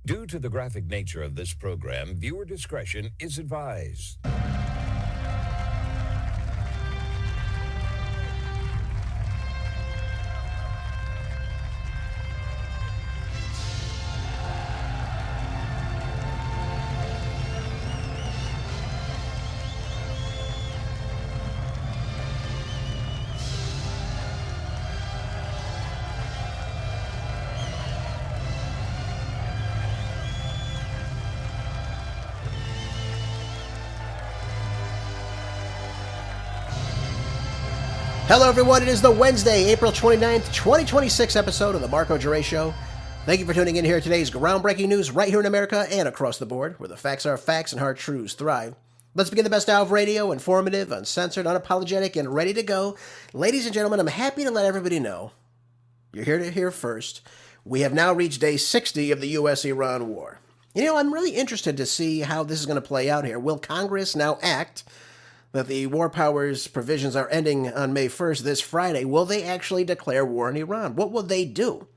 Due to the graphic nature of this program, viewer discretion is advised. Hello, everyone. It is the Wednesday, April 29th, 2026 episode of The Marco Dre Show. Thank you for tuning in here. Today's groundbreaking news right here in America and across the board, where the facts are facts and hard truths thrive. Let's begin the best hour of radio, informative, uncensored, unapologetic, and ready to go. Ladies and gentlemen, I'm happy to let everybody know, you're here to hear first, we have now reached day 60 of the U.S.-Iran war. You know, I'm really interested to see how this is going to play out here. Will Congress now act that the war powers provisions are ending on May 1st, this Friday? Will they actually declare war on Iran? What will they do?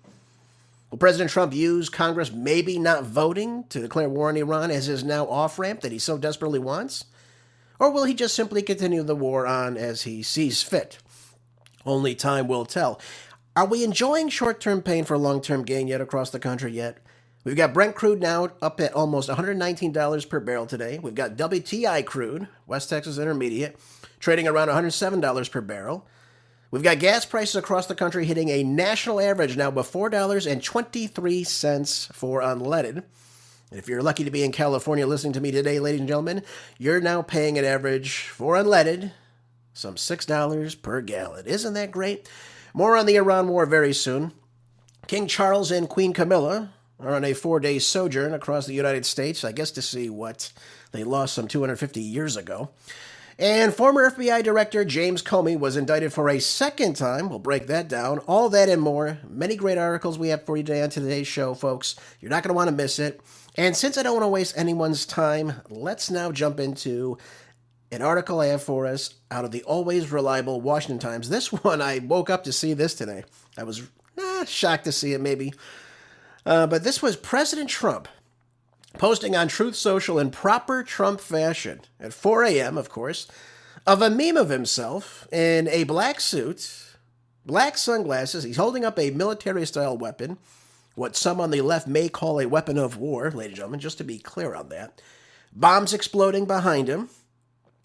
Will President Trump use Congress maybe not voting to declare war on Iran as his now off-ramp that he so desperately wants? Or will he just simply continue the war on as he sees fit? Only time will tell. Are we enjoying short-term pain for long-term gain yet across the country yet? We've got Brent crude now up at almost $119 per barrel today. We've got WTI crude, West Texas Intermediate, trading around $107 per barrel. We've got gas prices across the country hitting a national average now of $4.23 for unleaded. And if you're lucky to be in California listening to me today, ladies and gentlemen, you're now paying an average for unleaded some $6 per gallon. Isn't that great? More on the Iran war very soon. King Charles and Queen Camilla are on a 4-day sojourn across the United States, I guess to see what they lost some 250 years ago. And former FBI Director James Comey was indicted for a second time. We'll break that down. All that and more. Many great articles we have for you today on today's show, folks. You're not going to want to miss it. And since I don't want to waste anyone's time, let's now jump into an article I have for us out of the always reliable Washington Times. This one, I woke up to see this today. I was shocked to see it, maybe. But this was President Trump posting on Truth Social in proper Trump fashion at 4 a.m., of course, of a meme of himself in a black suit, black sunglasses. He's holding up a military-style weapon, what some on the left may call a weapon of war, ladies and gentlemen, just to be clear on that. Bombs exploding behind him,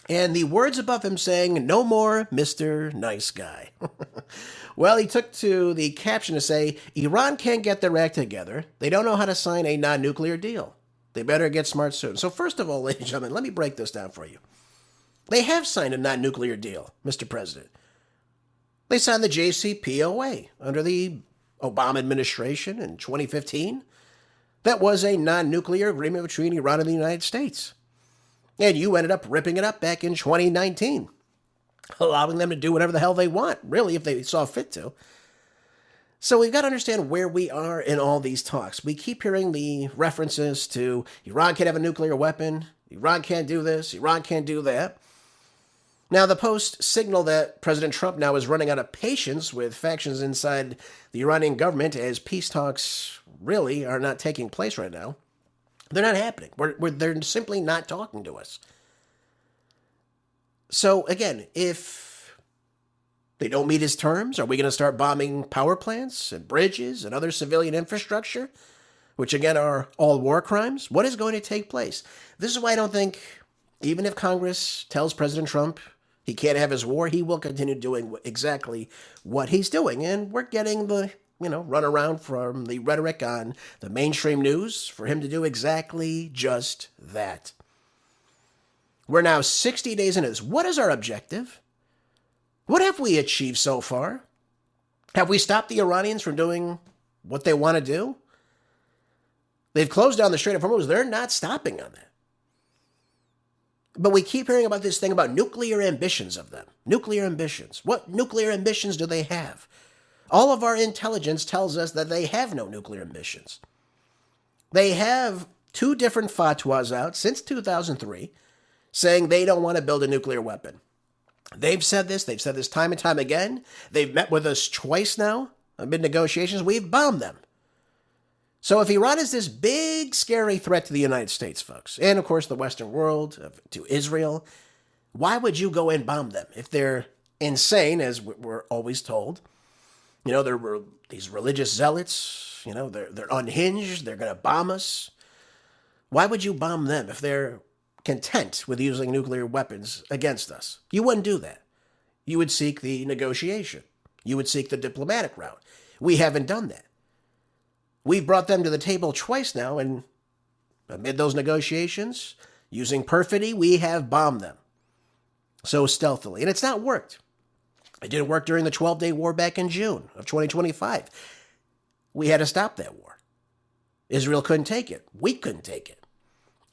and the words above him saying, "No more Mr. Nice Guy." Well, he took to the caption to say, Iran can't get their act together. They don't know how to sign a non-nuclear deal. They better get smart soon. So first of all, ladies and gentlemen, let me break this down for you. They have signed a non-nuclear deal, Mr. President. They signed the JCPOA under the Obama administration in 2015. That was a non-nuclear agreement between Iran and the United States. And you ended up ripping it up back in 2019. Allowing them to do whatever the hell they want, really, if they saw fit to. So we've got to understand where we are in all these talks. We keep hearing the references to Iran can't have a nuclear weapon, Iran can't do this, Iran can't do that. Now, the Post signal that President Trump now is running out of patience with factions inside the Iranian government as peace talks really are not taking place right now. They're not happening. They're simply not talking to us. So, again, if they don't meet his terms, are we going to start bombing power plants and bridges and other civilian infrastructure, which, again, are all war crimes? What is going to take place? This is why I don't think, even if Congress tells President Trump he can't have his war, he will continue doing exactly what he's doing. And we're getting the, runaround from the rhetoric on the mainstream news for him to do exactly just that. We're now 60 days into this. What is our objective? What have we achieved so far? Have we stopped the Iranians from doing what they want to do? They've closed down the Strait of Hormuz. They're not stopping on that. But we keep hearing about this thing about nuclear ambitions of them. Nuclear ambitions. What nuclear ambitions do they have? All of our intelligence tells us that they have no nuclear ambitions. They have 2 different fatwas out since 2003 saying they don't want to build a nuclear weapon. They've said this time and time again. They've met with us twice now amid negotiations. We've bombed them. So if Iran is this big, scary threat to the United States, folks, and of course the Western world, to Israel, why would you go and bomb them if they're insane, as we're always told? There were these religious zealots, they're unhinged, they're going to bomb us. Why would you bomb them if they're content with using nuclear weapons against us? You wouldn't do that. You would seek the negotiation. You would seek the diplomatic route. We haven't done that. We've brought them to the table twice now, and amid those negotiations, using perfidy, we have bombed them so stealthily. And it's not worked. It didn't work during the 12-day war back in June of 2025. We had to stop that war. Israel couldn't take it. We couldn't take it.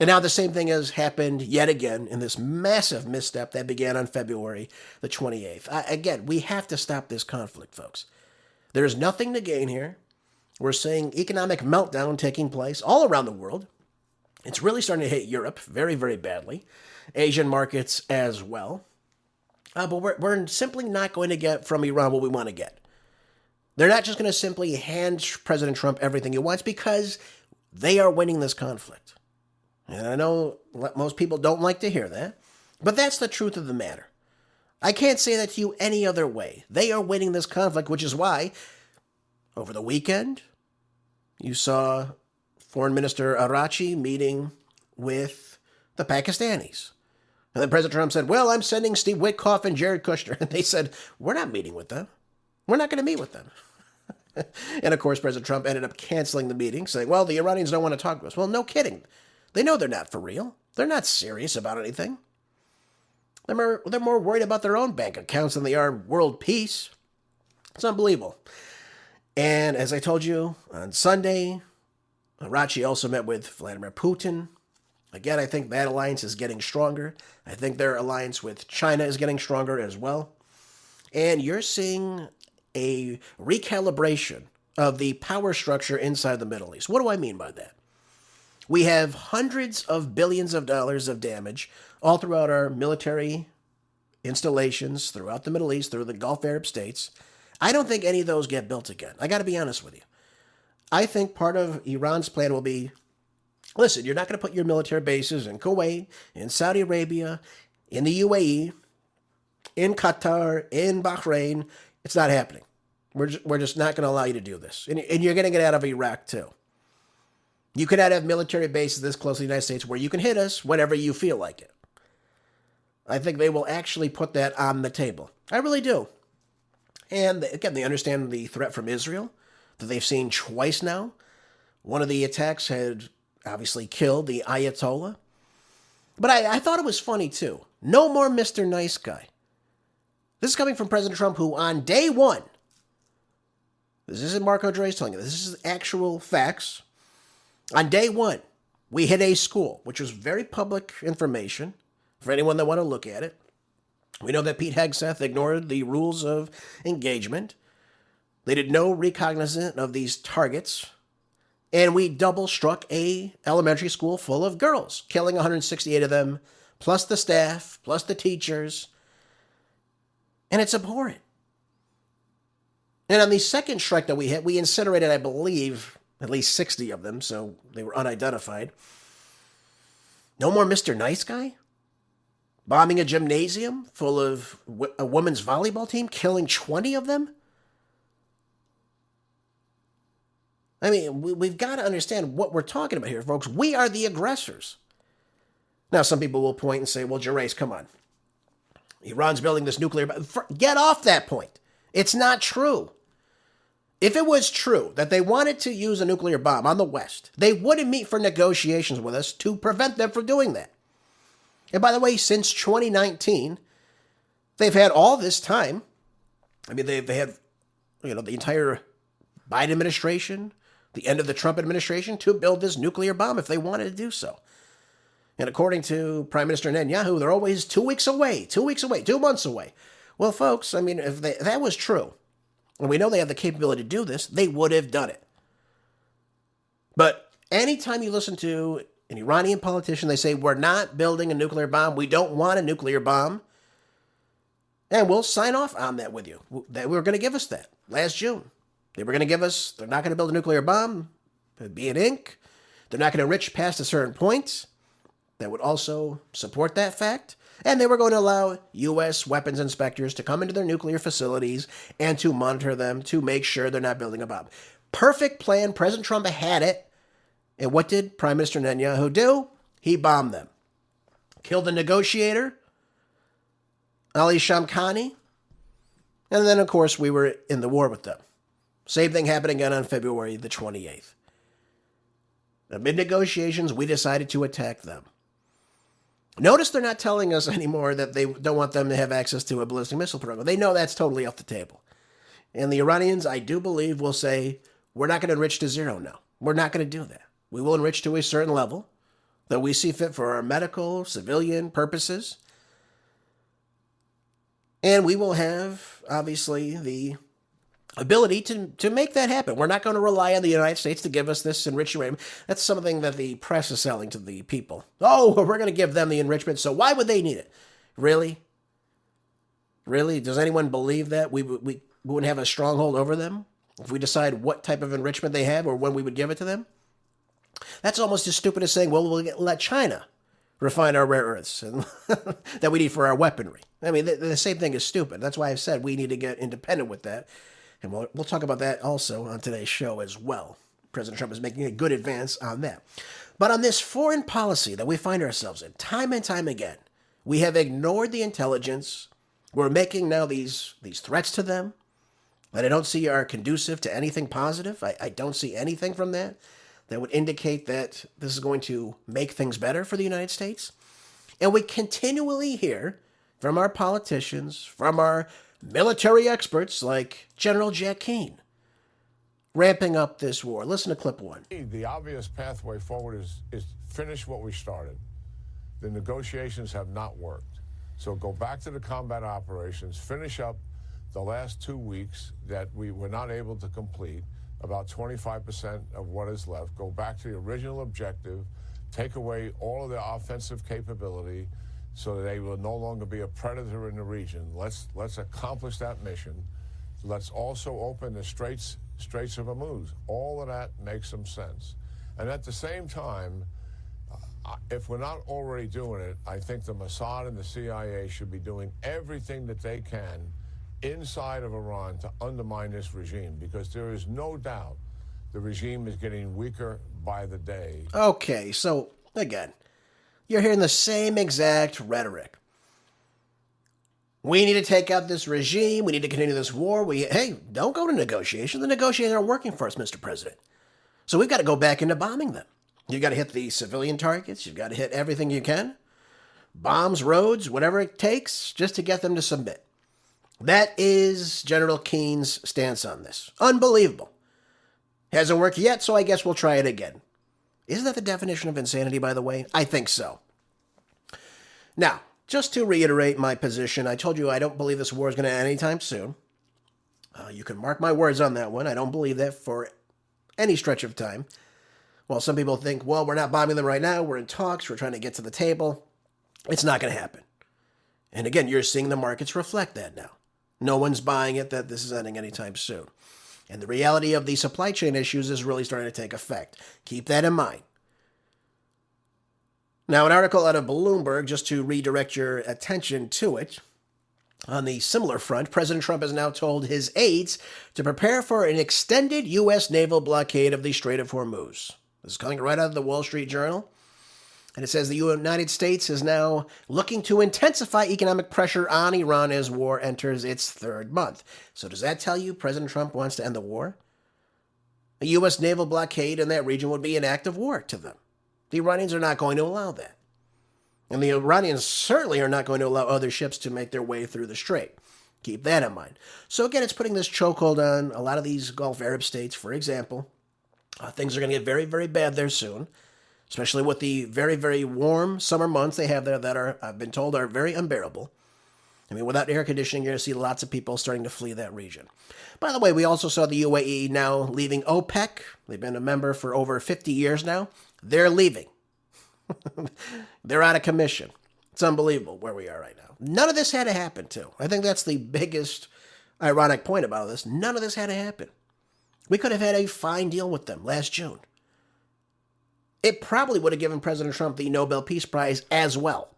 And now the same thing has happened yet again in this massive misstep that began on February the 28th. Again, we have to stop this conflict, folks. There's nothing to gain here. We're seeing economic meltdown taking place all around the world. It's really starting to hit Europe very, very badly. Asian markets as well. But we're simply not going to get from Iran what we want to get. They're not just going to simply hand President Trump everything he wants because they are winning this conflict. And I know most people don't like to hear that, but that's the truth of the matter. I can't say that to you any other way. They are winning this conflict, which is why over the weekend you saw Foreign Minister Arachi meeting with the Pakistanis. And then President Trump said, well, I'm sending Steve Witkoff and Jared Kushner. And they said, we're not meeting with them. We're not going to meet with them. And of course, President Trump ended up canceling the meeting, saying, well, the Iranians don't want to talk to us. Well, no kidding. They know they're not for real. They're not serious about anything. They're more worried about their own bank accounts than they are world peace. It's unbelievable. And as I told you, on Sunday, Arachi also met with Vladimir Putin. Again, I think that alliance is getting stronger. I think their alliance with China is getting stronger as well. And you're seeing a recalibration of the power structure inside the Middle East. What do I mean by that? We have hundreds of billions of dollars of damage all throughout our military installations, throughout the Middle East, through the Gulf Arab states. I don't think any of those get built again. I got to be honest with you. I think part of Iran's plan will be, listen, you're not going to put your military bases in Kuwait, in Saudi Arabia, in the UAE, in Qatar, in Bahrain. It's not happening. We're just not going to allow you to do this. And you're going to get out of Iraq, too. You cannot have military bases this close to the United States where you can hit us whenever you feel like it. I think they will actually put that on the table. I really do. And again, they understand the threat from Israel that they've seen twice now. One of the attacks had obviously killed the Ayatollah. But I thought it was funny, too. No more Mr. Nice Guy. This is coming from President Trump, who on day one, this isn't Marco Dre's telling you, this is actual facts. On day one, we hit a school, which was very public information for anyone that want to look at it. We know that Pete Hegseth ignored the rules of engagement. They did no recognizance of these targets. And we double struck a elementary school full of girls, killing 168 of them, plus the staff, plus the teachers. And it's abhorrent. And on the second strike that we hit, we incinerated, I believe, at least 60 of them, so they were unidentified. No more Mr. Nice Guy? Bombing a gymnasium full of a women's volleyball team, killing 20 of them? I mean, we've got to understand what we're talking about here, folks. We are the aggressors. Now, some people will point and say, well, Gervais, come on. Iran's building this nuclear bomb. Get off that point. It's not true. If it was true that they wanted to use a nuclear bomb on the West, they wouldn't meet for negotiations with us to prevent them from doing that. And by the way, since 2019, they've had all this time. I mean, they had, the entire Biden administration, the end of the Trump administration, to build this nuclear bomb if they wanted to do so. And according to Prime Minister Netanyahu, they're always 2 weeks away, 2 months away. Well, folks, I mean, if that was true, and we know they have the capability to do this, they would have done it. But anytime you listen to an Iranian politician, they say, we're not building a nuclear bomb. We don't want a nuclear bomb. And we'll sign off on that with you. They were going to give us that last June. They were going to give us, they're not going to build a nuclear bomb. It'd be in ink. They're not going to enrich past a certain point. That would also support that fact. And they were going to allow U.S. weapons inspectors to come into their nuclear facilities and to monitor them to make sure they're not building a bomb. Perfect plan. President Trump had it. And what did Prime Minister Netanyahu do? He bombed them. Killed the negotiator, Ali Shamkhani. And then, of course, we were in the war with them. Same thing happened again on February the 28th. Amid negotiations, we decided to attack them. Notice they're not telling us anymore that they don't want them to have access to a ballistic missile program. They know that's totally off the table. And the Iranians, I do believe, will say, we're not going to enrich to zero now. We're not going to do that. We will enrich to a certain level that we see fit for our medical, civilian purposes. And we will have, obviously, the ability to make that happen. We're not going to rely on the United States to give us this enriched uranium. That's something that the press is selling to the people. Oh, we're going to give them the enrichment, so why would they need it? Really? Really? Does anyone believe that we wouldn't have a stronghold over them if we decide what type of enrichment they have or when we would give it to them? That's almost as stupid as saying, well, we'll let China refine our rare earths and that we need for our weaponry. I mean, the same thing is stupid. That's why I've said we need to get independent with that. And we'll talk about that also on today's show as well. President Trump is making a good advance on that. But on this foreign policy that we find ourselves in, time and time again, we have ignored the intelligence. We're making now these threats to them that I don't see are conducive to anything positive. I don't see anything from that would indicate that this is going to make things better for the United States. And we continually hear from our politicians, from our military experts like General Jack Caine, ramping up this war. Listen to clip one. The obvious pathway forward is finish what we started. The negotiations have not worked. So go back to the combat operations, finish up the last 2 weeks that we were not able to complete, about 25% of what is left. Go back to the original objective, take away all of the offensive capability so that they will no longer be a predator in the region. Let's accomplish that mission. Let's also open the Straits of Hormuz. All of that makes some sense. And at the same time, if we're not already doing it, I think the Mossad and the CIA should be doing everything that they can inside of Iran to undermine this regime, because there is no doubt the regime is getting weaker by the day. Okay, so again, you're hearing the same exact rhetoric. We need to take out this regime. We need to continue this war. Hey, don't go to negotiation. The negotiations aren't working for us, Mr. President. So we've got to go back into bombing them. You've got to hit the civilian targets. You've got to hit everything you can. Bombs, roads, whatever it takes, just to get them to submit. That is General Caine's stance on this. Unbelievable. Hasn't worked yet, so I guess we'll try it again. Isn't that the definition of insanity, by the way? I think so. Now, just to reiterate my position, I told you I don't believe this war is going to end anytime soon. You can mark my words on that one. I don't believe that for any stretch of time. Well, some people think, well, we're not bombing them right now. We're in talks. We're trying to get to the table. It's not going to happen. And again, you're seeing the markets reflect that now. No one's buying it that this is ending anytime soon. And the reality of the supply chain issues is really starting to take effect. Keep that in mind. Now, an article out of Bloomberg, just to redirect your attention to it. On the similar front, President Trump has now told his aides to prepare for an extended U.S. naval blockade of the Strait of Hormuz. This is coming right out of the Wall Street Journal. And it says the United States is now looking to intensify economic pressure on Iran as war enters its third month. So does that tell you President Trump wants to end the war? A U.S. naval blockade in that region would be an act of war to them. The Iranians are not going to allow that. And the Iranians certainly are not going to allow other ships to make their way through the strait. Keep that in mind. So again, it's putting this chokehold on a lot of these Gulf Arab states, for example. Things are going to get very, very bad there soon. Especially with the very, very warm summer months they have there that are, I've been told, are very unbearable. I mean, without air conditioning, you're going to see lots of people starting to flee that region. By the way, we also saw the UAE now leaving OPEC. They've been a member for over 50 years now. They're leaving. They're out of commission. It's unbelievable where we are right now. None of this had to happen, too. I think that's the biggest ironic point about this. None of this had to happen. We could have had a fine deal with them last June. it probably would have given President Trump the Nobel Peace Prize as well.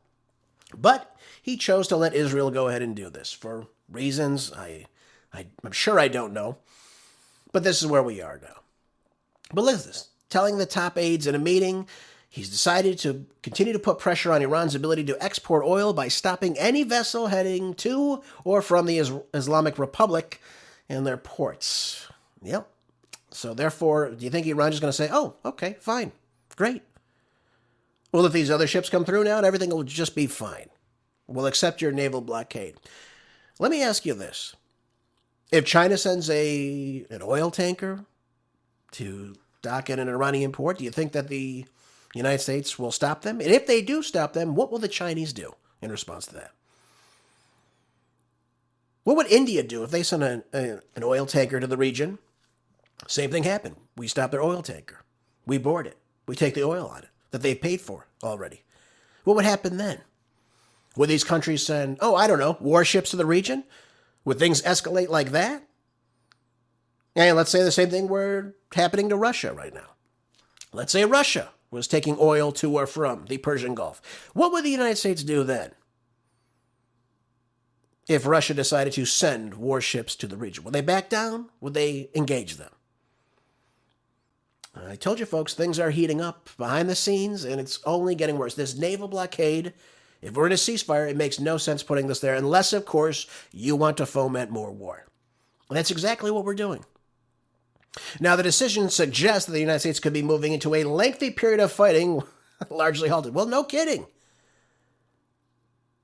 But he chose to let Israel go ahead and do this for reasons I'm sure I don't know. But this is where we are now. But listen to this. Telling the top aides in a meeting, he's decided to continue to put pressure on Iran's ability to export oil by stopping any vessel heading to or from the Islamic Republic and their ports. Yep. So therefore, do you think Iran's just going to say, oh, okay, fine, great. Well, if these other ships come through now, everything will just be fine. We'll accept your naval blockade. Let me ask you this. If China sends an oil tanker to dock at an Iranian port, do you think that the United States will stop them? And if they do stop them, what will the Chinese do in response to that? What would India do if they sent an oil tanker to the region? Same thing happened. We stop their oil tanker. We board it. We take the oil on it that they've paid for already. What would happen then? Would these countries send, warships to the region? Would things escalate like that? And let's say the same thing were happening to Russia right now. Let's say Russia was taking oil to or from the Persian Gulf. What would the United States do then? If Russia decided to send warships to the region, would they back down? Would they engage them? I told you, folks, things are heating up behind the scenes, and it's only getting worse. This naval blockade, if we're in a ceasefire, it makes no sense putting this there, unless, of course, you want to foment more war. And that's exactly what we're doing. Now, the decision suggests that the United States could be moving into a lengthy period of fighting, largely halted. Well, no kidding.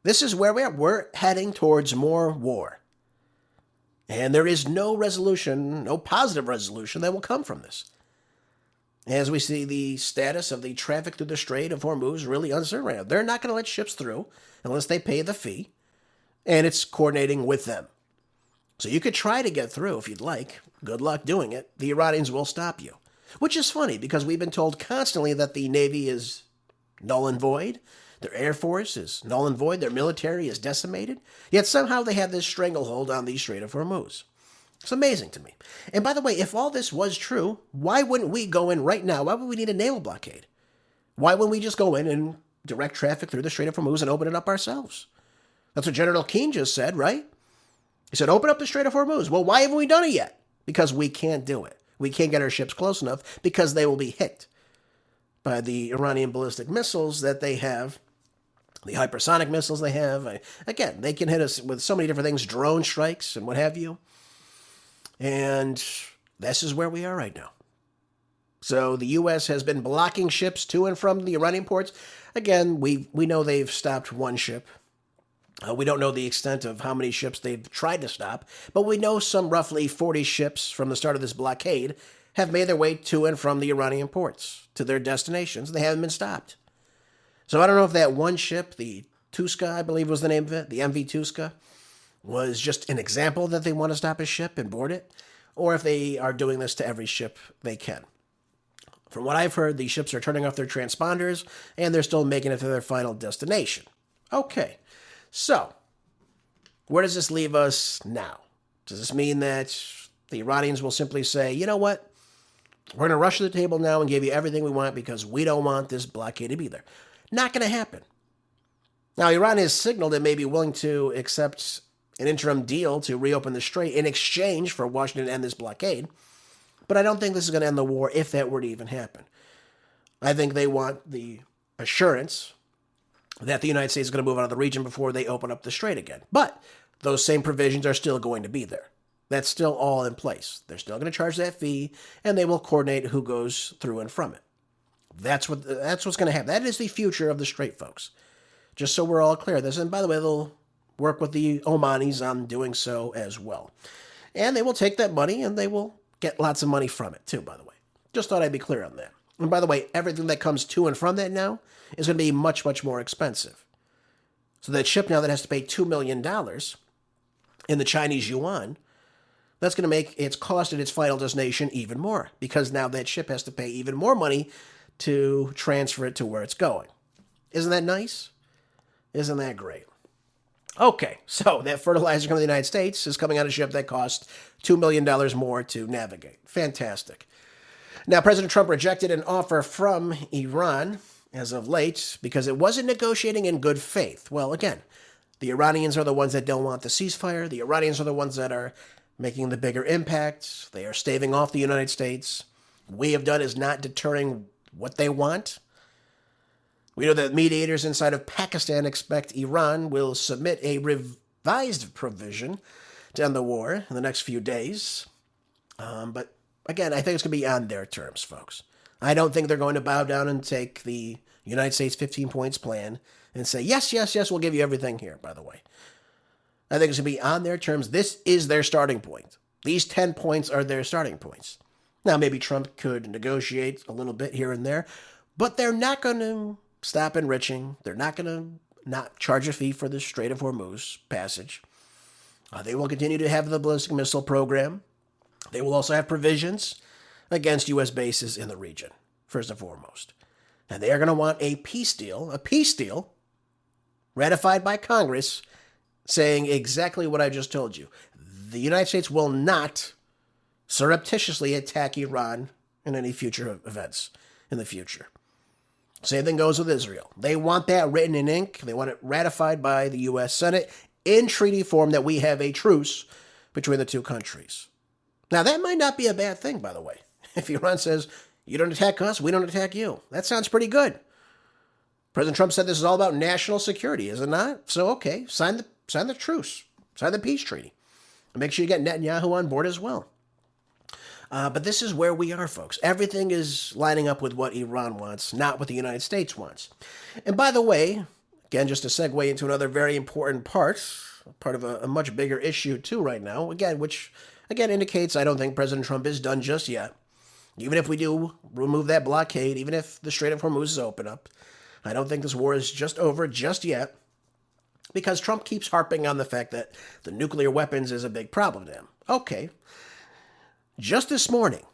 This is where we are. We're heading towards more war. And there is no resolution, no positive resolution that will come from this. As we see the status of the traffic through the Strait of Hormuz really uncertain right now. They're not going to let ships through unless they pay the fee, and it's coordinating with them. So you could try to get through if you'd like. Good luck doing it. The Iranians will stop you. Which is funny because we've been told constantly that the Navy is null and void. Their Air Force is null and void. Their military is decimated. Yet somehow they have this stranglehold on the Strait of Hormuz. It's amazing to me. And by the way, if all this was true, why wouldn't we go in right now? Why would we need a naval blockade? Why wouldn't we just go in and direct traffic through the Strait of Hormuz and open it up ourselves? That's what General Caine just said, right? He said, open up the Strait of Hormuz. Well, why haven't we done it yet? Because we can't do it. We can't get our ships close enough because they will be hit by the Iranian ballistic missiles that they have, the hypersonic missiles they have. Again, they can hit us with so many different things, drone strikes and what have you. And this is where we are right now. So the U.S. has been blocking ships to and from the Iranian ports. Again, we know they've stopped one ship. We don't know the extent of how many ships they've tried to stop, but we know some roughly 40 ships from the start of this blockade have made their way to and from the Iranian ports to their destinations. They haven't been stopped. So I don't know if that one ship, the Tuska, I believe was the name of it, the MV Tuska, was just an example that they want to stop a ship and board it, or if they are doing this to every ship they can. From what I've heard, these ships are turning off their transponders, and they're still making it to their final destination. Okay, so where does this leave us now? Does this mean that the Iranians will simply say, you know what, we're going to rush to the table now and give you everything we want because we don't want this blockade to be there? Not going to happen. Now, Iran has signaled it may be willing to accept an interim deal to reopen the strait in exchange for Washington to end this blockade. But I don't think this is going to end the war if that were to even happen. I think they want the assurance that the United States is going to move out of the region before they open up the strait again. But those same provisions are still going to be there. That's still all in place. They're still going to charge that fee, and they will coordinate who goes through and from it. That's what's going to happen. That is the future of the strait, folks. Just so we're all clear of this. And by the way, they'll work with the Omanis on doing so as well. And they will take that money and they will get lots of money from it too, by the way. Just thought I'd be clear on that. And by the way, everything that comes to and from that now is going to be much, much more expensive. So that ship now that has to pay $2 million in the Chinese yuan, that's going to make its cost at its final destination even more because now that ship has to pay even more money to transfer it to where it's going. Isn't that nice? Isn't that great? Okay, so that fertilizer coming to the United States is coming on a ship that costs $2 million more to navigate. Fantastic. Now, President Trump rejected an offer from Iran as of late because it wasn't negotiating in good faith. Well, again, the Iranians are the ones that don't want the ceasefire. The Iranians are the ones that are making the bigger impact. They are staving off the United States. What we have done is not deterring what they want. We know that mediators inside of Pakistan expect Iran will submit a revised provision to end the war in the next few days. But again, I think it's going to be on their terms, folks. I don't think they're going to bow down and take the United States 15 points plan and say, yes, yes, yes, we'll give you everything here, by the way. I think it's going to be on their terms. This is their starting point. These 10 points are their starting points. Now, maybe Trump could negotiate a little bit here and there, but they're not going to stop enriching. They're not going to not charge a fee for the Strait of Hormuz passage. They will continue to have the ballistic missile program. They will also have provisions against U.S. bases in the region, first and foremost. And they are going to want a peace deal ratified by Congress, saying exactly what I just told you. The United States will not surreptitiously attack Iran in any future events in the future. Same thing goes with Israel. They want that written in ink. They want it ratified by the U.S. Senate in treaty form that we have a truce between the two countries. Now, that might not be a bad thing, by the way. If Iran says, you don't attack us, we don't attack you. That sounds pretty good. President Trump said this is all about national security, is it not? So, okay, sign the truce. Sign the peace treaty. And make sure you get Netanyahu on board as well. But this is where we are, folks. Everything is lining up with what Iran wants, not what the United States wants. And by the way, again, just to segue into another very important part of a much bigger issue too right now, which indicates I don't think President Trump is done just yet. Even if we do remove that blockade, even if the Strait of Hormuz is open up, I don't think this war is just over just yet, because Trump keeps harping on the fact that the nuclear weapons is a big problem to him. Okay. Just this morning,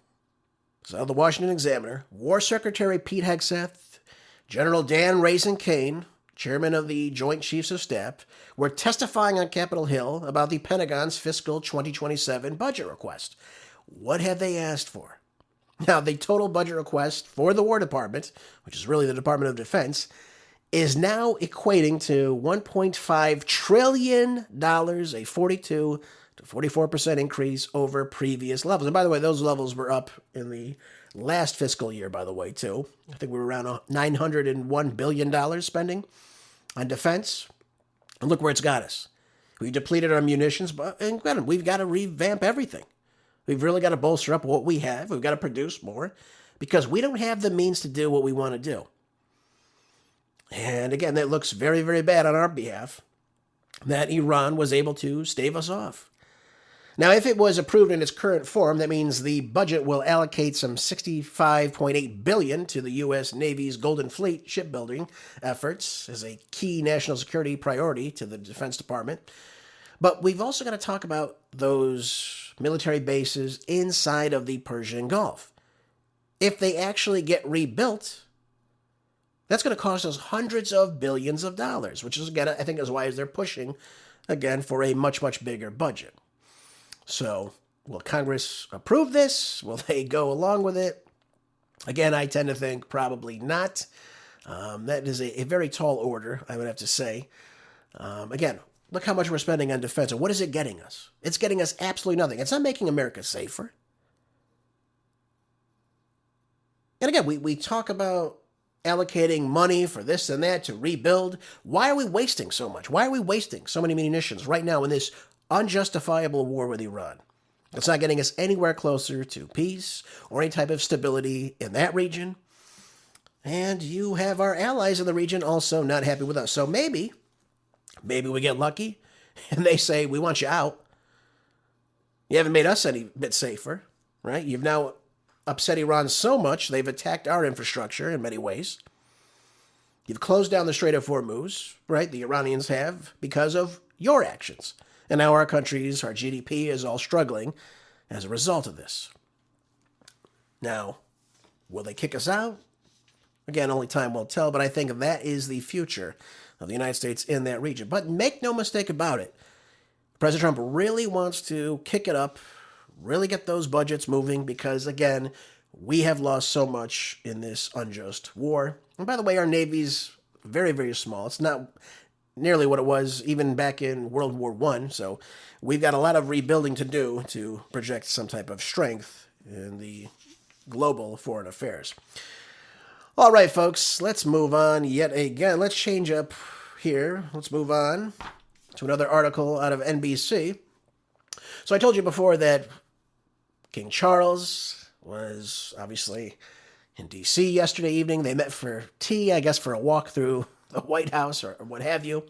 so the Washington Examiner, War Secretary Pete Hegseth, General Dan Caine, chairman of the Joint Chiefs of Staff, were testifying on Capitol Hill about the Pentagon's fiscal 2027 budget request. What have they asked for? Now, the total budget request for the War Department, which is really the Department of Defense, is now equating to $1.5 trillion, a 42 to 44% increase over previous levels. And by the way, those levels were up in the last fiscal year, by the way, too. I think we were around $901 billion spending on defense. And look where it's got us. We depleted our munitions, but and we've got to revamp everything. We've really got to bolster up what we have. We've got to produce more because we don't have the means to do what we want to do. And again, that looks very, very bad on our behalf that Iran was able to stave us off. Now, if it was approved in its current form, that means the budget will allocate some $65.8 billion to the U.S. Navy's Golden Fleet shipbuilding efforts as a key national security priority to the Defense Department. But we've also got to talk about those military bases inside of the Persian Gulf. If they actually get rebuilt, that's going to cost us hundreds of billions of dollars, which is, again, I think is why they're pushing, again, for a much, much bigger budget. So, will Congress approve this? Will they go along with it? Again, I tend to think probably not. That is a very tall order, I would have to say. Again, look how much we're spending on defense. And what is it getting us? It's getting us absolutely nothing. It's not making America safer. And again, we talk about allocating money for this and that to rebuild. Why are we wasting so much? Why are we wasting so many munitions right now in this unjustifiable war with Iran? It's not getting us anywhere closer to peace or any type of stability in that region. And you have our allies in the region also not happy with us. So maybe we get lucky and they say, we want you out. You haven't made us any bit safer, right? You've now upset Iran so much, they've attacked our infrastructure in many ways. You've closed down the Strait of Hormuz, right? The Iranians have, because of your actions. And now our countries, our GDP is all struggling as a result of this. Now, will they kick us out? Again, only time will tell, but I think that is the future of the United States in that region. But make no mistake about it, President Trump really wants to kick it up, really get those budgets moving, because, again, We have lost so much in this unjust war. And by the way, our Navy's very, very small. It's not nearly what it was even back in World War I. So we've got a lot of rebuilding to do to project some type of strength in the global foreign affairs. All right, folks, let's move on yet again. Let's change up here. Let's move on to another article out of NBC. So I told you before that King Charles was obviously in D.C. yesterday evening. They met for tea, I guess for a walk through the White House or what have you.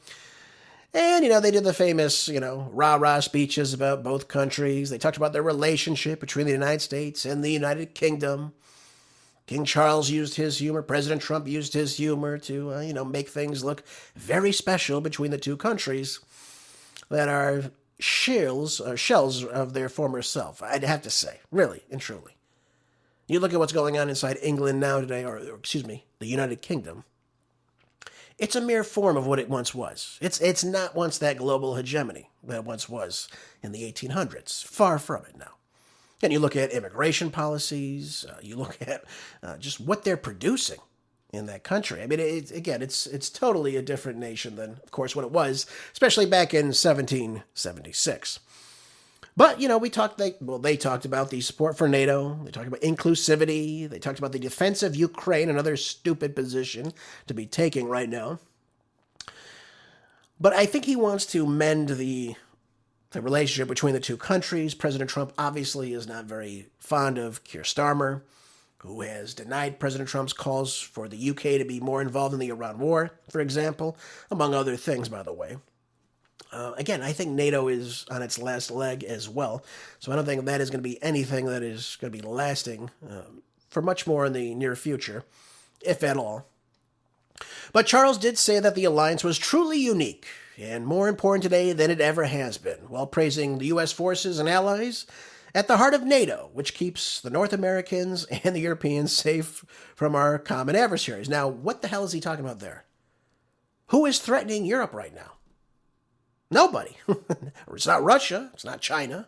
And, they did the famous, rah-rah speeches about both countries. They talked about their relationship between the United States and the United Kingdom. King Charles used his humor. President Trump used his humor to, make things look very special between the two countries that are shells of their former self, I'd have to say, really and truly. You look at what's going on inside England now today, or the United Kingdom. It's a mere form of what it once was. It's not once that global hegemony that it once was in the 1800s. Far from it now. And you look at immigration policies, you look at just what they're producing in that country. I mean, it's totally a different nation than, of course, what it was, especially back in 1776. But, they talked about the support for NATO, they talked about inclusivity, they talked about the defense of Ukraine, another stupid position to be taking right now. But I think he wants to mend the relationship between the two countries. President Trump obviously is not very fond of Keir Starmer, who has denied President Trump's calls for the UK to be more involved in the Iran war, for example, among other things, by the way. Again, I think NATO is on its last leg as well, so I don't think that is going to be anything that is going to be lasting for much more in the near future, if at all. But Charles did say that the alliance was truly unique and more important today than it ever has been, while praising the U.S. forces and allies at the heart of NATO, which keeps the North Americans and the Europeans safe from our common adversaries. Now, what the hell is he talking about there? Who is threatening Europe right now? Nobody. It's not Russia. It's not China.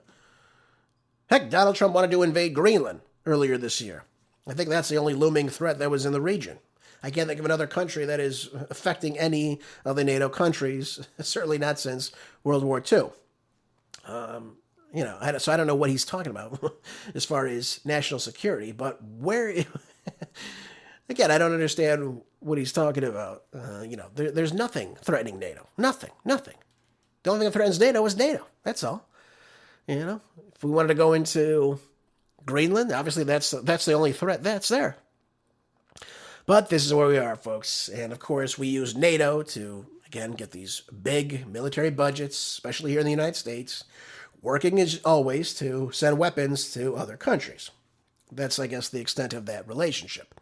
Heck, Donald Trump wanted to invade Greenland earlier this year. I think that's the only looming threat that was in the region. I can't think of another country that is affecting any of the NATO countries, certainly not since World War II. So I don't know what he's talking about as far as national security, but again, I don't understand what he's talking about. There's nothing threatening NATO. Nothing. The only thing that threatens NATO is NATO. That's all. If we wanted to go into Greenland, obviously that's the only threat that's there. But this is where we are, folks. And of course, we use NATO to, again, get these big military budgets, especially here in the United States, working as always to send weapons to other countries. That's, I guess, the extent of that relationship.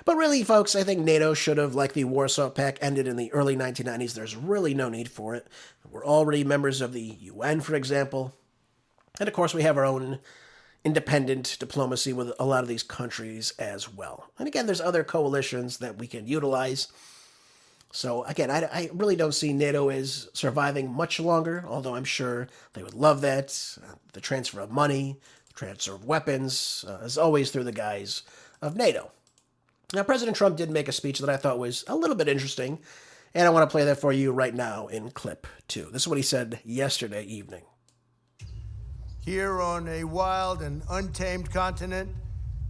But really, folks, I think NATO should have, like the Warsaw Pact, ended in the early 1990s. There's really no need for it. We're already members of the UN, for example. And of course, we have our own independent diplomacy with a lot of these countries as well. And again, there's other coalitions that we can utilize. So again, I really don't see NATO as surviving much longer, although I'm sure they would love that. The transfer of money, the transfer of weapons, is always through the guise of NATO. Now, President Trump did make a speech that I thought was a little bit interesting, and I want to play that for you right now in clip 2. This is what he said yesterday evening. Here on a wild and untamed continent,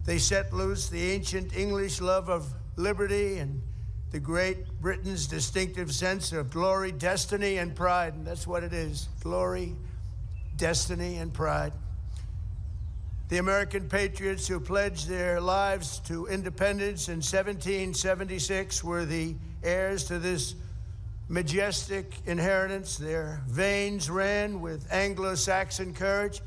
they set loose the ancient English love of liberty and the great Britain's distinctive sense of glory, destiny, and pride. And that's what it is, glory, destiny, and pride. The American patriots who pledged their lives to independence in 1776 were the heirs to this majestic inheritance. Their veins ran with Anglo-Saxon courage.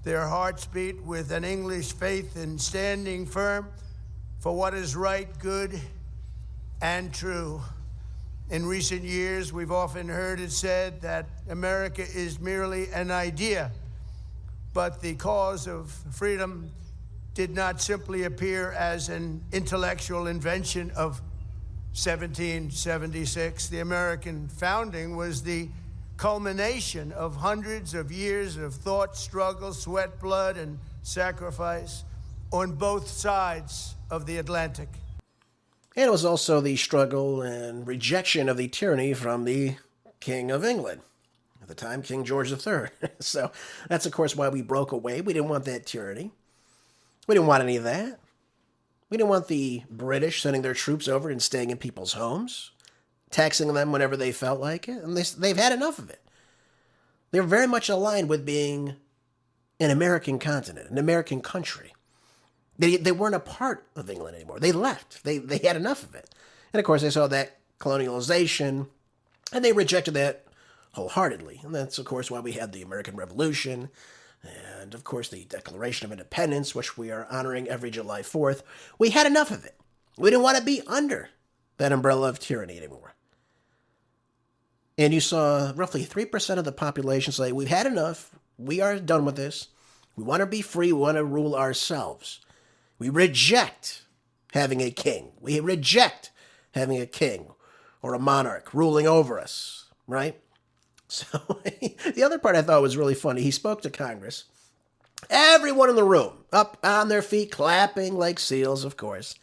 Their hearts beat with an English faith in standing firm for what is right, good, and true. In recent years, we've often heard it said that America is merely an idea, but the cause of freedom did not simply appear as an intellectual invention of 1776. The American founding was the culmination of hundreds of years of thought, struggle, sweat, blood, and sacrifice. on both sides of the Atlantic. And it was also the struggle and rejection of the tyranny from the King of England, at the time, King George III. So that's, of course, why we broke away. We didn't want that tyranny. We didn't want any of that. We didn't want the British sending their troops over and staying in people's homes, taxing them whenever they felt like it. And they've had enough of it. They're very much aligned with being an American continent, an American country. They weren't a part of England anymore. They left. They had enough of it. And, of course, they saw that colonialization, and they rejected that wholeheartedly. And that's, of course, why we had the American Revolution and, of course, the Declaration of Independence, which we are honoring every July 4th. We had enough of it. We didn't want to be under that umbrella of tyranny anymore. And you saw roughly 3% of the population say, we've had enough. We are done with this. We want to be free. We want to rule ourselves. We reject having a king. We reject having a king or a monarch ruling over us, right? So the other part I thought was really funny. He spoke to Congress. Everyone in the room up on their feet, clapping like seals, of course.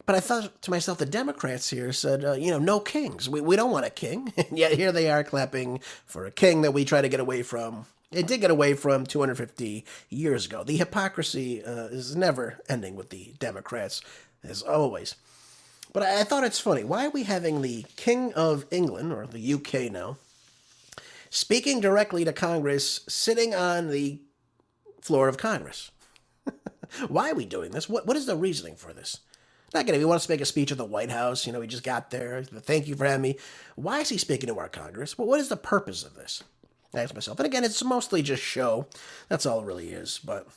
But I thought to myself, the Democrats here said, no kings. We don't want a king. And yet here they are clapping for a king that we try to get away from. It did get away from 250 years ago. The hypocrisy is never ending with the Democrats, as always. But I thought it's funny. Why are we having the King of England, or the UK now, speaking directly to Congress, sitting on the floor of Congress? Why are we doing this? What is the reasoning for this? Not kidding. He wants to make a speech at the White House. He just got there. Thank you for having me. Why is he speaking to our Congress? Well, what is the purpose of this? I asked myself. And again, it's mostly just show. That's all it really is. But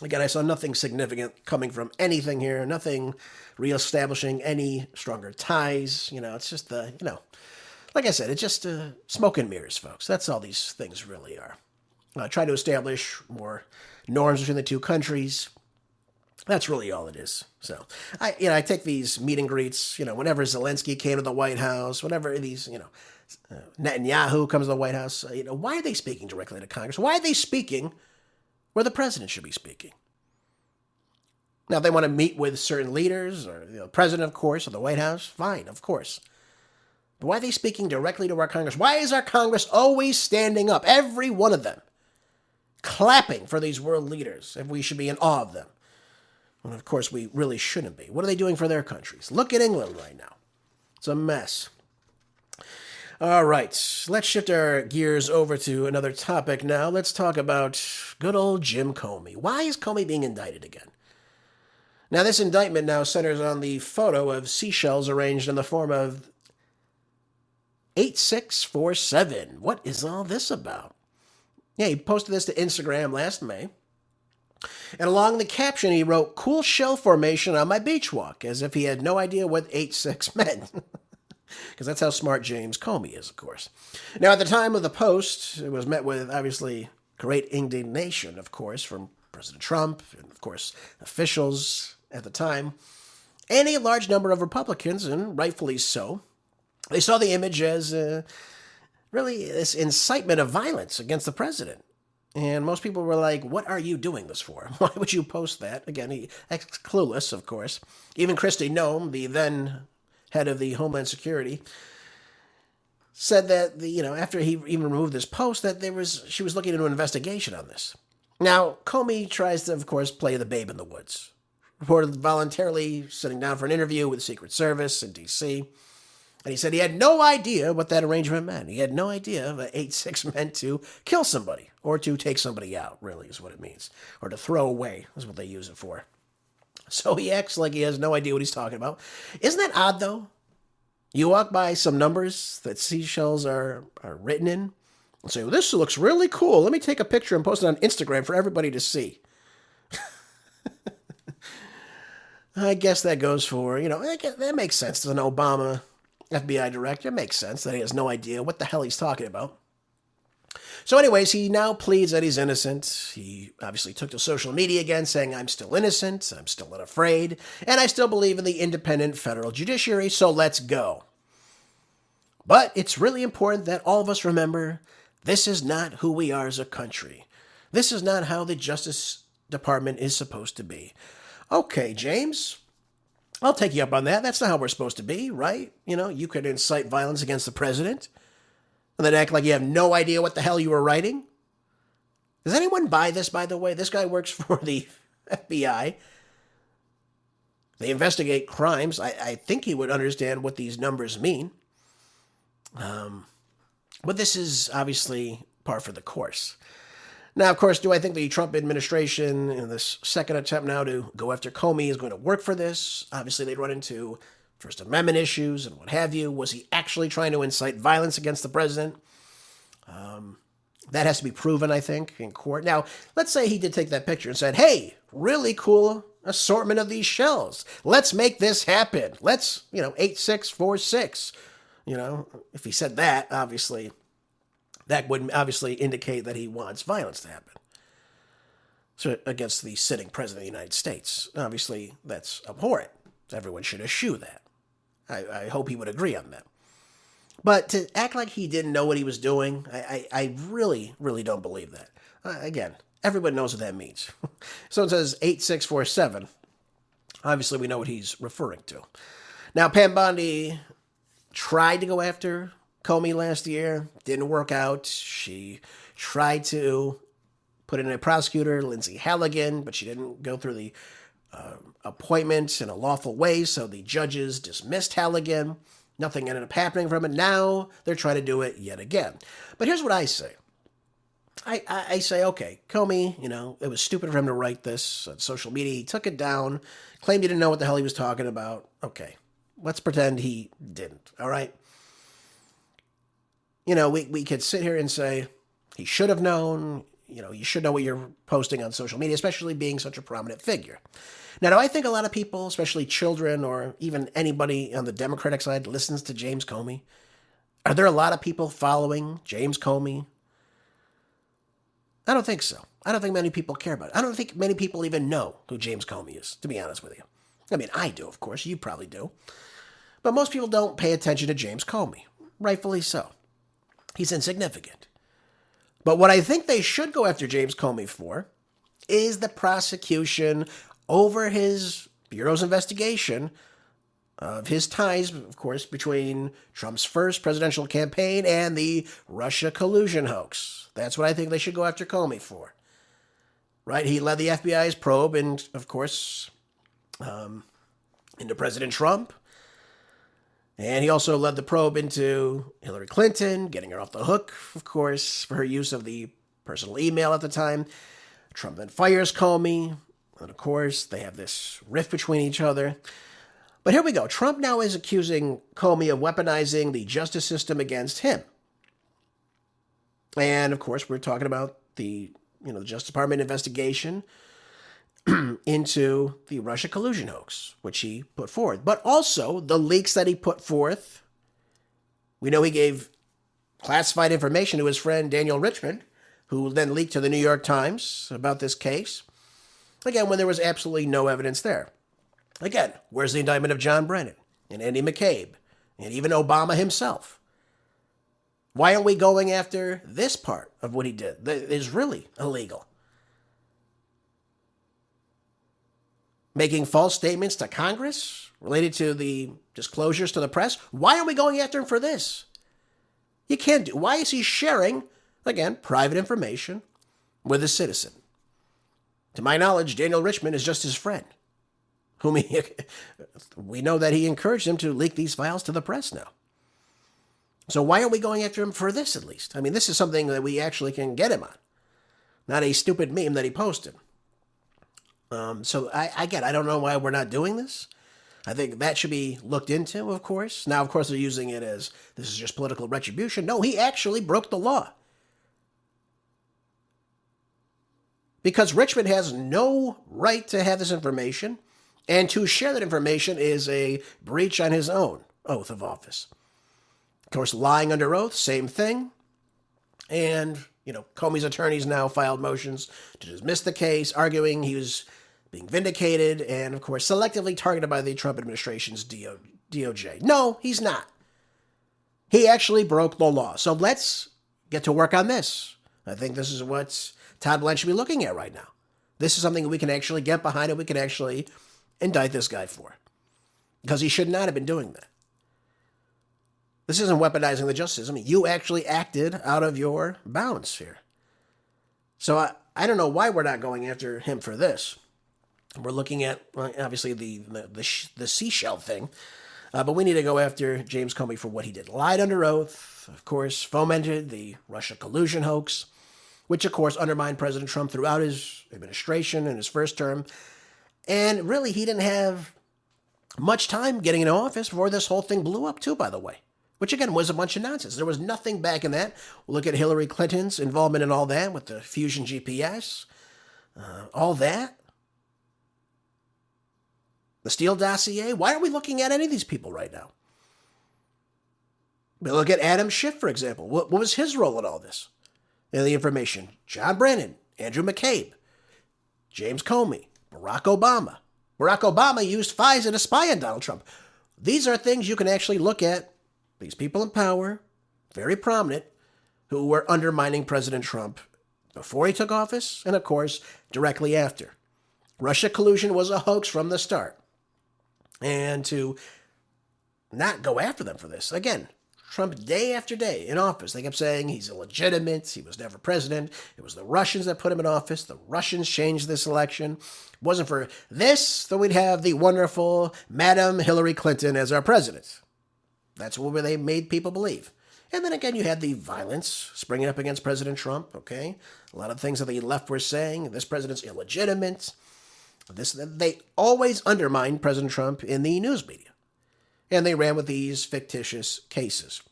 again, I saw nothing significant coming from anything here. Nothing reestablishing any stronger ties. It's just like I said, it's just smoke and mirrors, folks. That's all these things really are. Try to establish more norms between the two countries. That's really all it is. So, I take these meet and greets, whenever Zelensky came to the White House, whenever these, Netanyahu comes to the White House, why are they speaking directly to Congress? Why are they speaking where the president should be speaking? Now, if they want to meet with certain leaders, or the president, of course, or the White House, fine, of course. But why are they speaking directly to our Congress? Why is our Congress always standing up, every one of them, clapping for these world leaders, if we should be in awe of them? And of course, we really shouldn't be. What are they doing for their countries? Look at England right now. It's a mess. All right, let's shift our gears over to another topic now. Let's talk about good old Jim Comey. Why is Comey being indicted again? Now, this indictment now centers on the photo of seashells arranged in the form of 8647. What is all this about? Yeah, he posted this to Instagram last May. And along the caption, he wrote, "Cool shell formation on my beach walk," as if he had no idea what 86 meant. Because that's how smart James Comey is, of course. Now, at the time of the post, it was met with, obviously, great indignation, of course, from President Trump and, of course, officials at the time, and a large number of Republicans, and rightfully so. They saw the image as really this incitement of violence against the president. And most people were like, what are you doing this for? Why would you post that? Again, he clueless, of course. Even Kristi Noem, the then head of the Homeland Security, said that after he even removed this post, that she was looking into an investigation on this. Now, Comey tries to, of course, play the babe in the woods. Reported voluntarily sitting down for an interview with the Secret Service in D.C., and he said he had no idea what that arrangement meant. He had no idea that 86 meant to kill somebody or to take somebody out, really, is what it means. Or to throw away is what they use it for. So he acts like he has no idea what he's talking about. Isn't that odd, though? You walk by some numbers that seashells are written in and say, well, this looks really cool. Let me take a picture and post it on Instagram for everybody to see. I guess that goes for, that makes sense. As an Obama FBI director, it makes sense that he has no idea what the hell he's talking about. So anyways, he now pleads that he's innocent. He obviously took to social media again saying, I'm still innocent, I'm still unafraid, and I still believe in the independent federal judiciary, so let's go. But it's really important that all of us remember, this is not who we are as a country. This is not how the justice Department is supposed to be. Okay, James, I'll take you up on that. That's not how we're supposed to be, right? You could incite violence against the president and then act like you have no idea what the hell you were writing. Does anyone buy this, by the way? This guy works for the FBI. They investigate crimes. I think he would understand what these numbers mean. But this is obviously par for the course. Now, of course, do I think the Trump administration, in this second attempt now to go after Comey, is going to work for this? Obviously, they'd run into First Amendment issues and what have you. Was he actually trying to incite violence against the president? That has to be proven, I think, in court. Now, let's say he did take that picture and said, hey, really cool assortment of these shells. Let's make this happen. Let's, 8646. If he said that, obviously, that would obviously indicate that he wants violence to happen. So against the sitting president of the United States. Obviously, that's abhorrent. Everyone should eschew that. I hope he would agree on that. But to act like he didn't know what he was doing, I really, really don't believe that. Again, everybody knows what that means. Someone says 8647. Obviously, we know what he's referring to. Now, Pam Bondi tried to go after Comey last year. Didn't work out. She tried to put in a prosecutor, Lindsay Halligan, but she didn't go through the appointment in a lawful way, so the judges dismissed Halligan. Nothing ended up happening from it. Now they're trying to do it yet again. But here's what I say. I say, okay, Comey, it was stupid for him to write this on social media. He took it down, claimed he didn't know what the hell he was talking about. Okay, let's pretend he didn't, all right? We could sit here and say he should have known. You should know what you're posting on social media, especially being such a prominent figure. Now, do I think a lot of people, especially children or even anybody on the Democratic side, listens to James Comey? Are there a lot of people following James Comey? I don't think so. I don't think many people care about it. I don't think many people even know who James Comey is, to be honest with you. I mean, I do, of course. You probably do. But most people don't pay attention to James Comey. Rightfully so. He's insignificant. But what I think they should go after James Comey for is the prosecution over his Bureau's investigation of his ties, of course, between Trump's first presidential campaign and the Russia collusion hoax. That's what I think they should go after Comey for. Right? He led the FBI's probe, and, of course, into President Trump. And he also led the probe into Hillary Clinton, getting her off the hook, of course, for her use of the personal email at the time. Trump then fires Comey. And, of course, they have this rift between each other. But here we go. Trump now is accusing Comey of weaponizing the justice system against him. And, of course, we're talking about the Justice Department investigation into the Russia collusion hoax, which he put forward. But also the leaks that he put forth. We know he gave classified information to his friend Daniel Richman, who then leaked to the New York Times about this case. Again, when there was absolutely no evidence there. Again, where's the indictment of John Brennan and Andy McCabe and even Obama himself? Why aren't we going after this part of what he did that is really illegal? Making false statements to Congress related to the disclosures to the press. Why aren't we going after him for this? You can't do. Why is he sharing, again, private information with a citizen? To my knowledge, Daniel Richman is just his friend, whom we know that he encouraged him to leak these files to the press now. So why aren't we going after him for this, at least? I mean, this is something that we actually can get him on, not a stupid meme that he posted. So I don't know why we're not doing this. I think that should be looked into, of course. Now, of course, they're using it as this is just political retribution. No, he actually broke the law. Because Richmond has no right to have this information, and to share that information is a breach on his own oath of office. Of course, lying under oath, same thing. And, Comey's attorneys now filed motions to dismiss the case, arguing he was being vindicated and, of course, selectively targeted by the Trump administration's DOJ. No, he's not. He actually broke the law. So let's get to work on this. I think this is what Todd Blanche should be looking at right now. This is something we can actually get behind and we can actually indict this guy for. Because he should not have been doing that. This isn't weaponizing the justice system. You actually acted out of your bounds here. So I don't know why we're not going after him for this. We're looking at, well, obviously, the seashell thing. But we need to go after James Comey for what he did. Lied under oath, of course, fomented the Russia collusion hoax, which, of course, undermined President Trump throughout his administration and his first term. And really, he didn't have much time getting into office before this whole thing blew up, too, by the way. Which, again, was a bunch of nonsense. There was nothing back in that. We'll look at Hillary Clinton's involvement in all that with the Fusion GPS, all that. The Steele dossier. Why are we looking at any of these people right now? We look at Adam Schiff, for example. What was his role in all this? In the information. John Brennan, Andrew McCabe, James Comey, Barack Obama. Barack Obama used FISA to spy on Donald Trump. These are things you can actually look at. These people in power, very prominent, who were undermining President Trump before he took office and, of course, directly after. Russia collusion was a hoax from the start. And to not go after them for this, again, Trump day after day in office, they kept saying he's illegitimate, he was never president, it was the Russians that put him in office, the Russians changed this election. It wasn't for this that we'd have the wonderful Madam Hillary Clinton as our president. That's what they made people believe. And then again, you had the violence springing up against President Trump, okay? A lot of things that the left were saying, this president's illegitimate. They always undermined President Trump in the news media. And they ran with these fictitious cases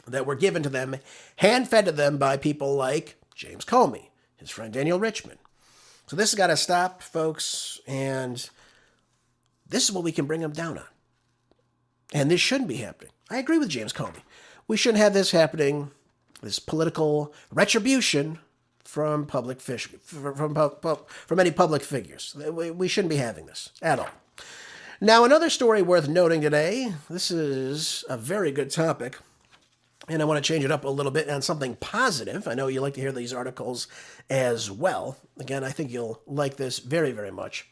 that were given to them, hand-fed to them by people like James Comey, his friend Daniel Richman. So this has got to stop, folks, and this is what we can bring them down on. And this shouldn't be happening. I agree with James Comey. We shouldn't have this happening, this political retribution from from any public figures. We shouldn't be having this at all. Now, another story worth noting today. This is a very good topic, and I want to change it up a little bit on something positive. I know you like to hear these articles as well. Again, I think you'll like this very, very much.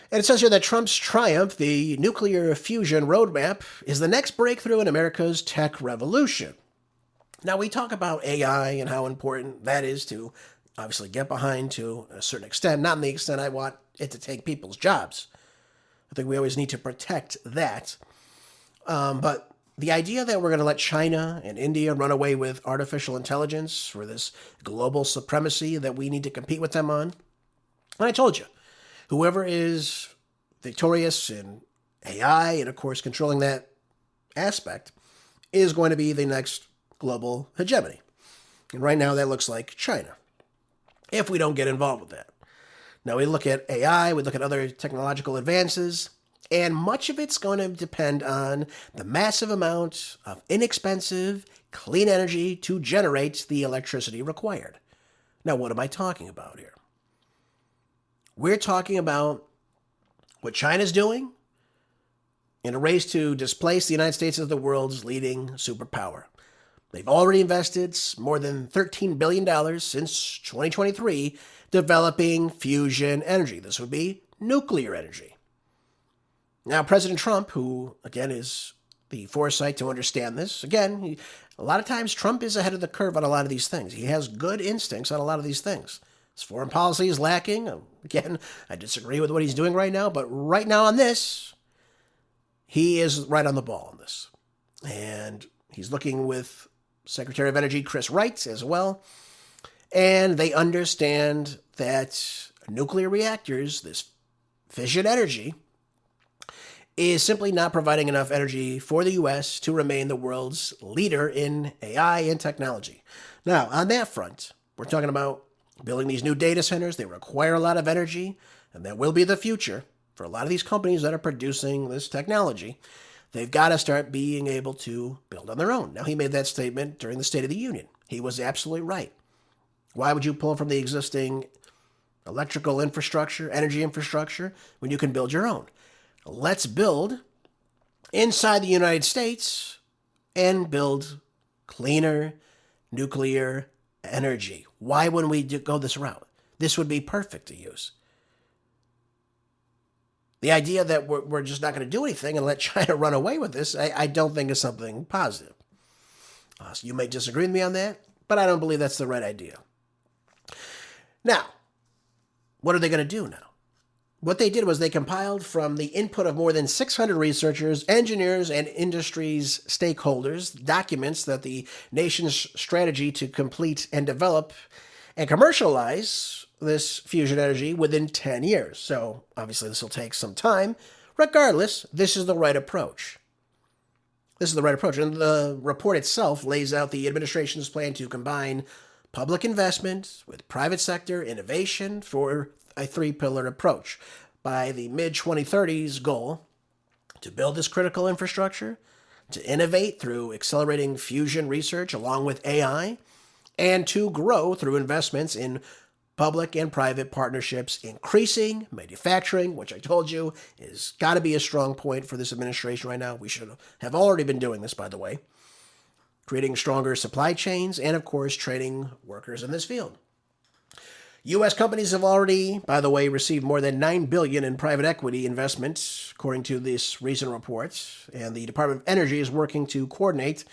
And it says here that Trump's triumph, the nuclear fusion roadmap, is the next breakthrough in America's tech revolution. Now, we talk about AI and how important that is to obviously get behind to a certain extent, not in the extent I want it to take people's jobs. I think we always need to protect that. But the idea that we're going to let China and India run away with artificial intelligence for this global supremacy that we need to compete with them on, and I told you, whoever is victorious in AI and, of course, controlling that aspect is going to be the next global hegemony. And right now that looks like China, if we don't get involved with that. Now, we look at AI, we look at other technological advances, and much of it's going to depend on the massive amount of inexpensive, clean energy to generate the electricity required. Now, what am I talking about here? We're talking about what China's doing in a race to displace the United States as the world's leading superpower. They've already invested more than $13 billion since 2023 developing fusion energy. This would be nuclear energy. Now, President Trump, who, again, is the foresight to understand this, again, a lot of times Trump is ahead of the curve on a lot of these things. He has good instincts on a lot of these things. His foreign policy is lacking. Again, I disagree with what he's doing right now, but right now on this, he is right on the ball on this. And he's looking with Secretary of Energy Chris Wright as well. And they understand that nuclear reactors, this fission energy, is simply not providing enough energy for the U.S. to remain the world's leader in AI and technology. Now, on that front, we're talking about building these new data centers. They require a lot of energy, and that will be the future for a lot of these companies that are producing this technology. They've got to start being able to build on their own. Now, he made that statement during the State of the Union. He was absolutely right. Why would you pull from the existing electrical infrastructure, energy infrastructure, when you can build your own? Let's build inside the United States and build cleaner nuclear energy. Why wouldn't we go this route? This would be perfect to use. The idea that we're just not going to do anything and let China run away with this, I don't think is something positive. So you may disagree with me on that, but I don't believe that's the right idea. Now, what are they going to do now? What they did was they compiled from the input of more than 600 researchers, engineers, and industry's stakeholders documents that the nation's strategy to complete and develop and commercialize this fusion energy within 10 years. So obviously this will take some time. Regardless, this is the right approach. This is the right approach. And the report itself lays out the administration's plan to combine public investment with private sector innovation for a three-pillar approach. By the mid-2030s goal to build this critical infrastructure, to innovate through accelerating fusion research along with AI, and to grow through investments in public and private partnerships, increasing manufacturing, which I told you is got to be a strong point for this administration right now. We should have already been doing this, by the way. Creating stronger supply chains, and of course, training workers in this field. U.S. companies have already, by the way, received more than $9 billion in private equity investments, according to this recent report. And the Department of Energy is working to coordinate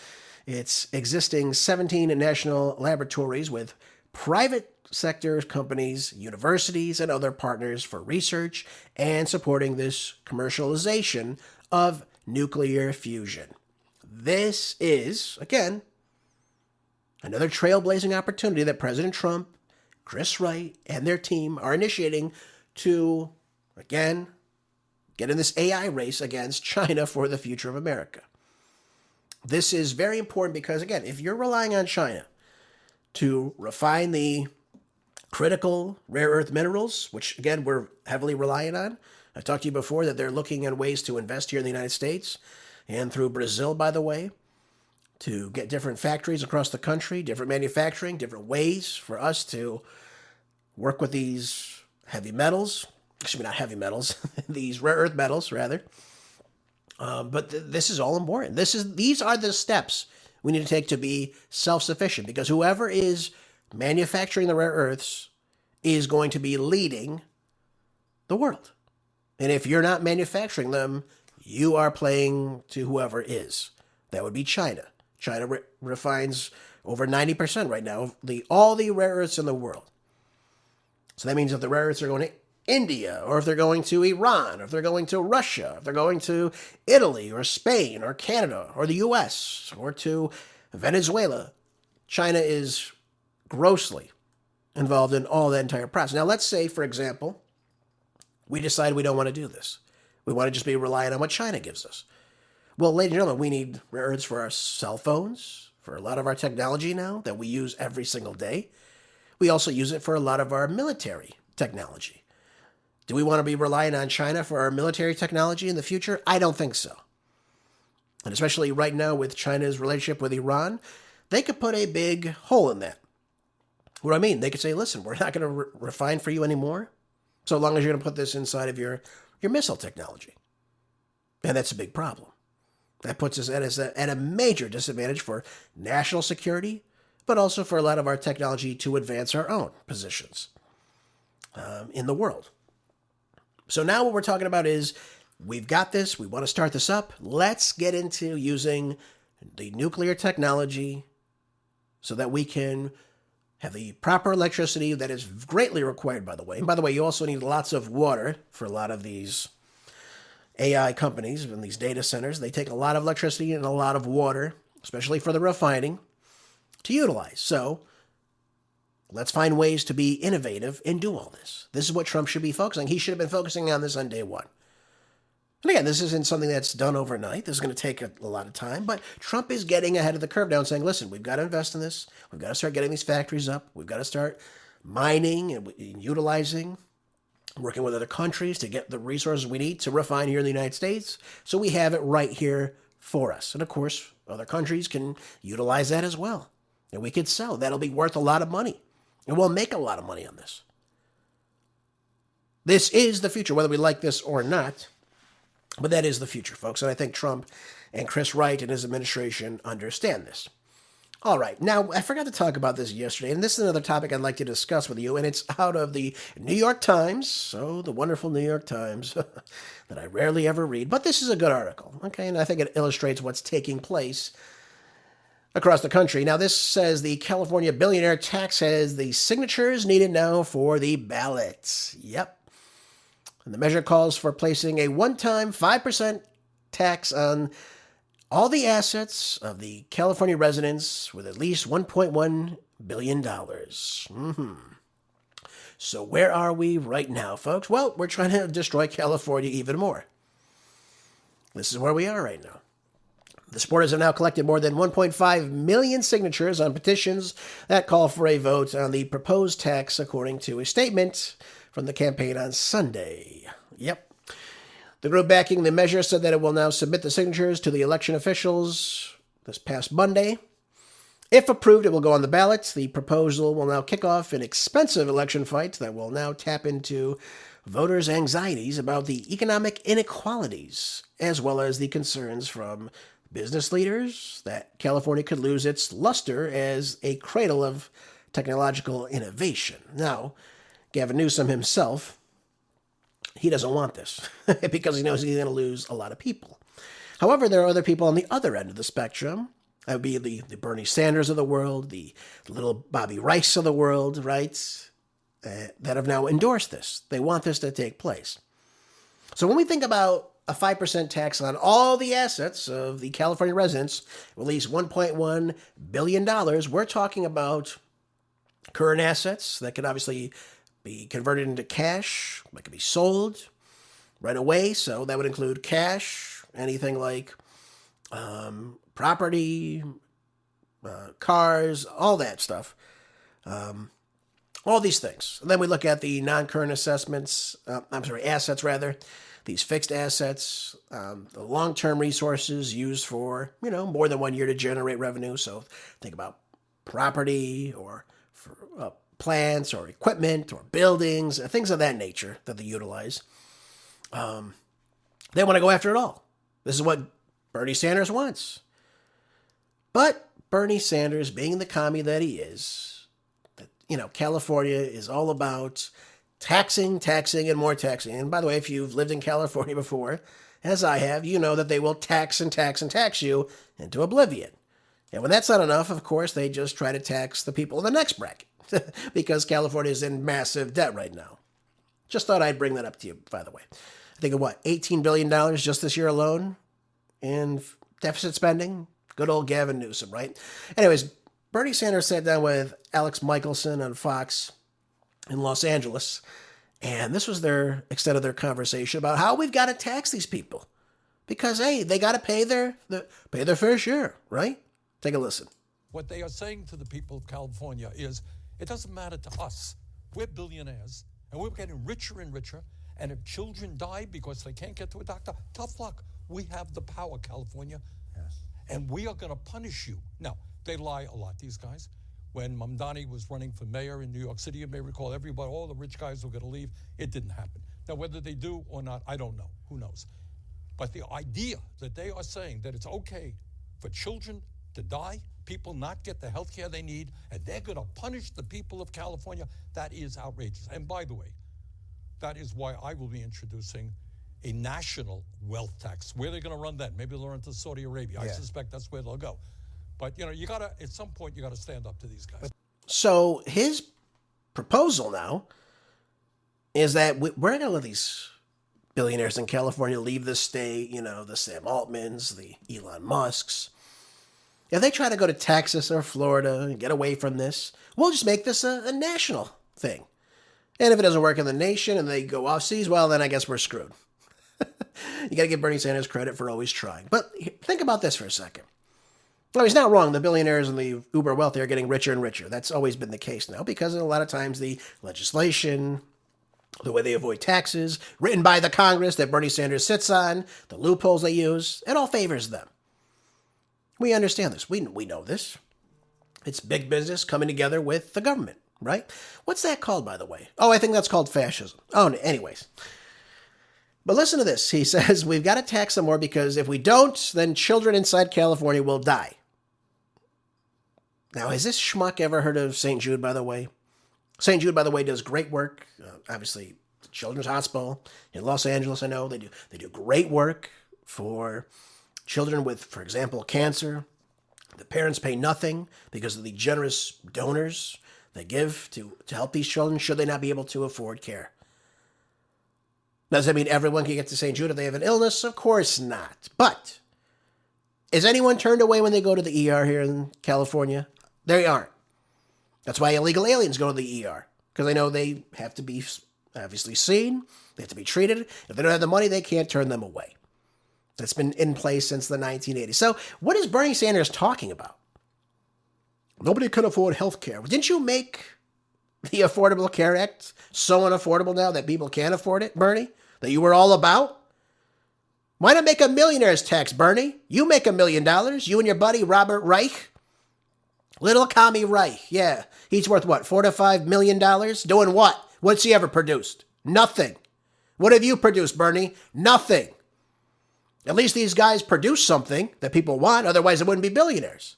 its existing 17 national laboratories with private sector companies, universities, and other partners for research and supporting this commercialization of nuclear fusion. This is, again, another trailblazing opportunity that President Trump, Chris Wright, and their team are initiating to, again, get in this AI race against China for the future of America. This is very important because, again, if you're relying on China to refine the critical rare earth minerals, which, again, we're heavily reliant on, I've talked to you before that they're looking at ways to invest here in the United States and through Brazil, by the way, to get different factories across the country, different manufacturing, different ways for us to work with these heavy metals. Excuse me, not heavy metals, these rare earth metals, rather. But this is all important. These are the steps we need to take to be self-sufficient, because whoever is manufacturing the rare earths is going to be leading the world. And if you're not manufacturing them, you are playing to whoever is. That would be China. China refines over 90% right now of all the rare earths in the world. So that means if the rare earths are going to India, or if they're going to Iran, or if they're going to Russia, if they're going to Italy, or Spain, or Canada, or the US, or to Venezuela, China is grossly involved in all that entire process. Now, let's say, for example, we decide we don't want to do this. We want to just be reliant on what China gives us. Well, ladies and gentlemen, we need rare earths for our cell phones, for a lot of our technology now that we use every single day. We also use it for a lot of our military technology. Do we want to be relying on China for our military technology in the future? I don't think so. And especially right now with China's relationship with Iran, they could put a big hole in that. What do I mean? They could say, listen, we're not going to refine for you anymore, so long as you're going to put this inside of your missile technology. And that's a big problem. That puts us at a major disadvantage for national security, but also for a lot of our technology to advance our own positions in the world. So now what we're talking about is we've got this. We want to start this up. Let's get into using the nuclear technology so that we can have the proper electricity that is greatly required, by the way. And by the way, you also need lots of water for a lot of these AI companies and these data centers. They take a lot of electricity and a lot of water, especially for the refining, to utilize. So let's find ways to be innovative and do all this. This is what Trump should be focusing. He should have been focusing on this on day one. And again, this isn't something that's done overnight. This is going to take a lot of time. But Trump is getting ahead of the curve now and saying, listen, we've got to invest in this. We've got to start getting these factories up. We've got to start mining and utilizing, working with other countries to get the resources we need to refine here in the United States. So we have it right here for us. And of course, other countries can utilize that as well. And we could sell. That'll be worth a lot of money. And we'll make a lot of money on this. This is the future, whether we like this or not. But that is the future, folks. And I think Trump and Chris Wright and his administration understand this. All right. Now, I forgot to talk about this yesterday, and this is another topic I'd like to discuss with you, and it's out of the New York Times, so the wonderful New York Times that I rarely ever read, but this is a good article, okay? And I think it illustrates what's taking place across the country. Now, this says the California billionaire tax has the signatures needed now for the ballot. Yep. And the measure calls for placing a one-time 5% tax on all the assets of the California residents with at least $1.1 billion. So where are we right now, folks? Well, we're trying to destroy California even more. This is where we are right now. The supporters have now collected more than 1.5 million signatures on petitions that call for a vote on the proposed tax, according to a statement from the campaign on Sunday. Yep. The group backing the measure said that it will now submit the signatures to the election officials this past Monday. If approved, it will go on the ballot. The proposal will now kick off an expensive election fight that will now tap into voters' anxieties about the economic inequalities, as well as the concerns from business leaders that California could lose its luster as a cradle of technological innovation. Now, Gavin Newsom himself, he doesn't want this because he knows he's going to lose a lot of people. However, there are other people on the other end of the spectrum. That would be the Bernie Sanders of the world, the little Bobby Rice of the world, right, that have now endorsed this. They want this to take place. So when we think about a 5% tax on all the assets of the California residents, at least $1.1 billion, we're talking about current assets that could obviously be converted into cash, that could be sold right away. So that would include cash, anything like property, cars, all that stuff. All these things. And then we look at the non-current assets, these fixed assets, the long-term resources used for, more than 1 year to generate revenue. So think about property or for plants or equipment or buildings, things of that nature that they utilize. They want to go after it all. This is what Bernie Sanders wants. But Bernie Sanders, being the commie that he is, California is all about taxing, and more taxing. And by the way, if you've lived in California before, as I have, you know that they will tax and tax you into oblivion. And when that's not enough, of course, they just try to tax the people in the next bracket because California is in massive debt right now. Just thought I'd bring that up to you, by the way. I think of $18 billion just this year alone in deficit spending? Good old Gavin Newsom, right? Anyways, Bernie Sanders sat down with Alex Michelson on Fox in Los Angeles, and this was their extent of their conversation about how we've got to tax these people because, hey, they got to pay their fair share, right? Take a listen. What they are saying to the people of California is, it doesn't matter to us. We're billionaires, and we're getting richer and richer, and if children die because they can't get to a doctor, tough luck. We have the power, California, and we are going to punish you. Now, they lie a lot, these guys. When Mamdani was running for mayor in New York City, you may recall everybody, all the rich guys were going to leave. It didn't happen. Now, whether they do or not, I don't know. Who knows? But the idea that they are saying that it's okay for children to die, people not get the health care they need, and they're going to punish the people of California, that is outrageous. And by the way, that is why I will be introducing a national wealth tax. Where are they going to run that? Maybe they'll run to Saudi Arabia. Yeah. I suspect that's where they'll go. But, you got to, at some point, you got to stand up to these guys. So his proposal now is that we're not going to let these billionaires in California leave the state, the Sam Altmans, the Elon Musks. If they try to go to Texas or Florida and get away from this, we'll just make this a national thing. And if it doesn't work in the nation and they go off seas, well, then I guess we're screwed. You got to give Bernie Sanders credit for always trying. But think about this for a second. Well, he's not wrong. The billionaires and the uber wealthy are getting richer and richer. That's always been the case now because a lot of times the legislation, the way they avoid taxes, written by the Congress that Bernie Sanders sits on, the loopholes they use, it all favors them. We understand this. We know this. It's big business coming together with the government, right? What's that called, by the way? Oh, I think that's called fascism. Oh, anyways. But listen to this. He says, we've got to tax them more because if we don't, then children inside California will die. Now, has this schmuck ever heard of St. Jude, by the way? St. Jude, by the way, does great work. Obviously, the Children's Hospital in Los Angeles, I know. They do great work for children with, for example, cancer. The parents pay nothing because of the generous donors they give to help these children should they not be able to afford care. Does that mean everyone can get to St. Jude if they have an illness? Of course not. But is anyone turned away when they go to the ER here in California? They aren't. That's why illegal aliens go to the ER, because they know they have to be obviously seen, they have to be treated. If they don't have the money, they can't turn them away. That's been in place since the 1980s. So what is Bernie Sanders talking about? Nobody can afford health care. Didn't you make the Affordable Care Act so unaffordable now that people can't afford it, Bernie? That you were all about? Why not make a millionaire's tax, Bernie? You make $1 million. You and your buddy, Robert Reich. Little commie Reich. Yeah. He's worth what, $4 to $5 million? Doing what? What's he ever produced? Nothing. What have you produced, Bernie? Nothing. At least these guys produce something that people want. Otherwise, they wouldn't be billionaires.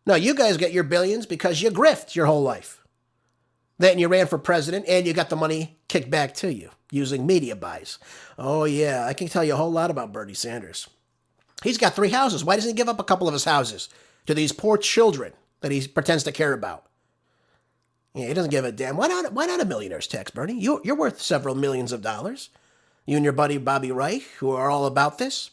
No, you guys get your billions because you grift your whole life. Then you ran for president and you got the money kicked back to you using media buys. Oh, yeah, I can tell you a whole lot about Bernie Sanders. He's got 3 houses. Why doesn't he give up a couple of his houses to these poor children that he pretends to care about? Yeah, he doesn't give a damn. Why not a millionaire's tax, Bernie? You're worth several millions of dollars. You and your buddy Bobby Reich, who are all about this.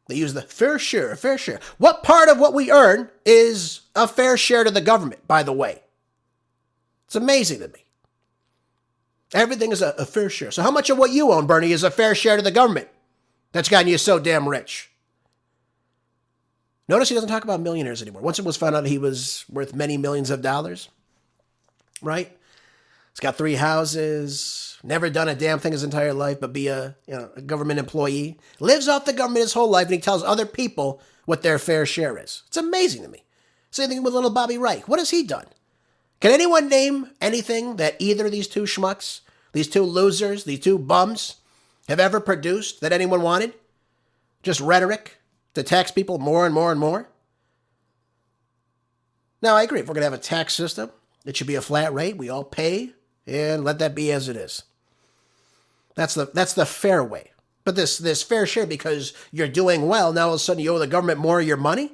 They use the fair share. What part of what we earn is a fair share to the government, by the way? It's amazing to me. Everything is a fair share. So how much of what you own, Bernie, is a fair share to the government that's gotten you so damn rich? Notice he doesn't talk about millionaires anymore. Once it was found out he was worth many millions of dollars, right? He's got 3 houses, never done a damn thing his entire life but be a government employee. Lives off the government his whole life, and he tells other people what their fair share is. It's amazing to me. Same thing with little Bobby Reich. What has he done? Can anyone name anything that either of these 2 schmucks, these 2 losers, these 2 bums have ever produced that anyone wanted? Just rhetoric to tax people more and more and more? Now, I agree. If we're going to have a tax system, it should be a flat rate. We all pay and let that be as it is. That's the fair way. But this fair share because you're doing well, now all of a sudden you owe the government more of your money?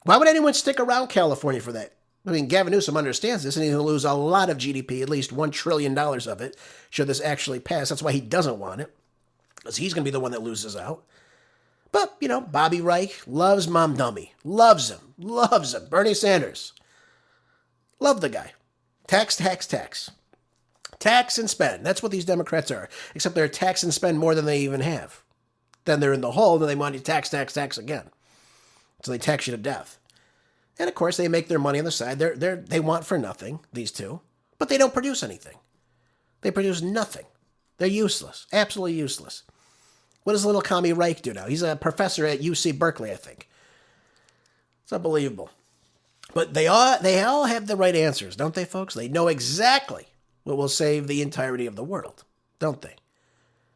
Why would anyone stick around California for that? I mean, Gavin Newsom understands this, and he's going to lose a lot of GDP, at least $1 trillion of it, should this actually pass. That's why he doesn't want it, because he's going to be the one that loses out. But, Bobby Reich loves Mom Dummy. Loves him. Bernie Sanders. Love the guy. Tax. Tax and spend. That's what these Democrats are. Except they're tax and spend more than they even have. Then they're in the hole, then they want you to tax again. So they tax you to death. And of course, they make their money on the side. They want for nothing, these 2. But they don't produce anything. They produce nothing. They're useless. Absolutely useless. What does little commie Reich do now? He's a professor at UC Berkeley, I think. It's unbelievable. But they all have the right answers, don't they, folks? They know exactly what will save the entirety of the world, don't they?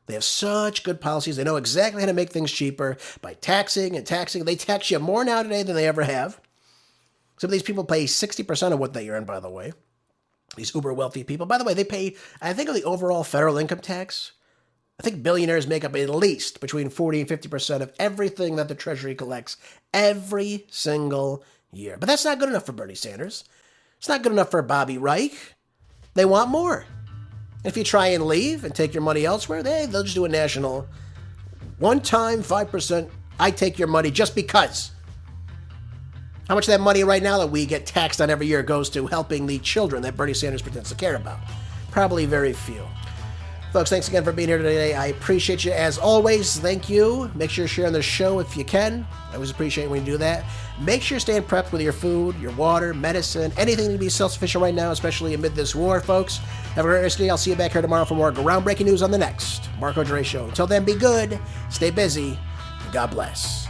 They have such good policies. They know exactly how to make things cheaper by taxing and taxing. They tax you more now today than they ever have. Some of these people pay 60% of what they earn, by the way. These uber wealthy people. By the way, they pay, I think, of the overall federal income tax, I think billionaires make up at least between 40 and 50% of everything that the Treasury collects every single year. But that's not good enough for Bernie Sanders. It's not good enough for Bobby Reich. They want more. If you try and leave and take your money elsewhere, they'll just do a national one-time 5%, I take your money just because. How much of that money right now that we get taxed on every year goes to helping the children that Bernie Sanders pretends to care about? Probably very few. Folks, thanks again for being here today. I appreciate you as always. Thank you. Make sure you're sharing the show if you can. I always appreciate when you do that. Make sure you're staying prepped with your food, your water, medicine, anything to be self-sufficient right now, especially amid this war, folks. Have a great rest of the day. I'll see you back here tomorrow for more groundbreaking news on the next Marco Dre Show. Until then, be good, stay busy, and God bless.